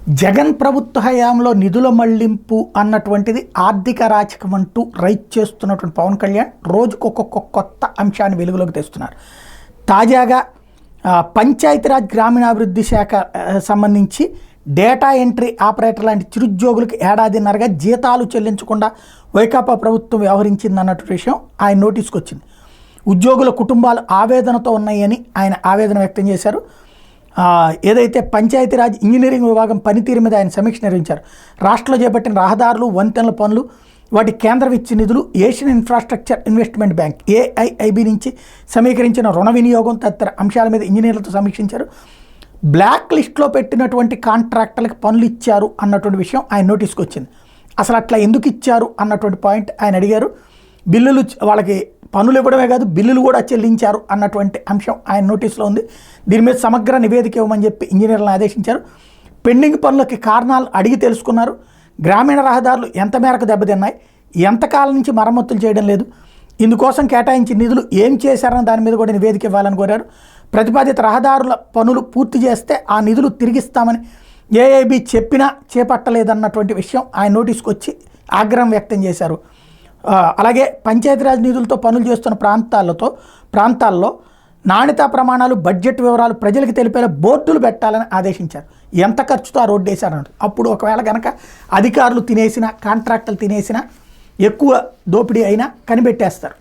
జగన్ ప్రభుత్వ హయాంలో నిధుల మళ్లింపు అన్నటువంటిది ఆర్థిక రాచకం అంటూ రైట్ చేస్తున్నటువంటి పవన్ కళ్యాణ్ రోజుకొక కొత్త అంశాన్ని వెలుగులోకి తెస్తున్నారు. తాజాగా పంచాయతీరాజ్ గ్రామీణాభివృద్ధి శాఖ సంబంధించి డేటా ఎంట్రీ ఆపరేటర్ లాంటి చిరుద్యోగులకు ఏడాదిన్నరగా జీతాలు చెల్లించకుండా వైకాపా ప్రభుత్వం వ్యవహరించిందన్నట్టు విషయం ఆయన నోటీస్కి వచ్చింది. ఉద్యోగుల కుటుంబాలు ఆవేదనతో ఉన్నాయని ఆయన ఆవేదన వ్యక్తం చేశారు. ఏదైతే పంచాయతీరాజ్ ఇంజనీరింగ్ విభాగం పనితీరు మీద ఆయన సమీక్ష నిర్వహించారు. రాష్ట్రంలో చేపట్టిన రహదారులు, వంతెనల పనులు, వాటి కేంద్రం ఇచ్చే నిధులు, Asian infrastructure investment bank AIIB నుంచి సమీకరించిన రుణ వినియోగం తదితర అంశాల మీద ఇంజనీర్లతో సమీక్షించారు. బ్లాక్ లిస్ట్లో పెట్టినటువంటి కాంట్రాక్టర్లకు పనులు ఇచ్చారు అన్నటువంటి విషయం ఆయన నోటీస్కి వచ్చింది. అసలు అట్లా ఎందుకు ఇచ్చారు అన్నటువంటి పాయింట్ ఆయన అడిగారు. బిల్లులు వాళ్ళకి పనులు ఇవ్వడమే కాదు, బిల్లులు కూడా చెల్లించారు అన్నటువంటి అంశం ఆయన నోటీసులో ఉంది. దీని మీద సమగ్ర నివేదిక ఇవ్వమని చెప్పి ఇంజనీర్లను ఆదేశించారు. పెండింగ్ పనులకి కారణాలు అడిగి తెలుసుకున్నారు. గ్రామీణ రహదారులు ఎంత మేరకు దెబ్బతిన్నాయి, ఎంతకాలం నుంచి మరమ్మతులు చేయడం లేదు, ఇందుకోసం కేటాయించిన నిధులు ఏం చేశారన్న దాని మీద కూడా నివేదిక ఇవ్వాలని కోరారు. ప్రతిపాదిత రహదారుల పనులు పూర్తి చేస్తే ఆ నిధులు తిరిగిస్తామని ఏఐబి చెప్పినా చేపట్టలేదన్నటువంటి విషయం ఆయన నోటీస్కి వచ్చి ఆగ్రహం వ్యక్తం చేశారు. అలాగే పంచాయతీరాజ్ నిధులతో పనులు చేస్తున్న ప్రాంతాల్లో నాణ్యతా ప్రమాణాలు, బడ్జెట్ వివరాలు ప్రజలకు తెలిపేలా బోర్డులు పెట్టాలని ఆదేశించారు. ఎంత ఖర్చుతో ఆ రోడ్డు వేశారన్నట్టు. అప్పుడు ఒకవేళ కనుక అధికారులు తినేసినా, కాంట్రాక్టర్లు తినేసినా, ఎక్కువ దోపిడీ అయినా కనిపెట్టేస్తారు.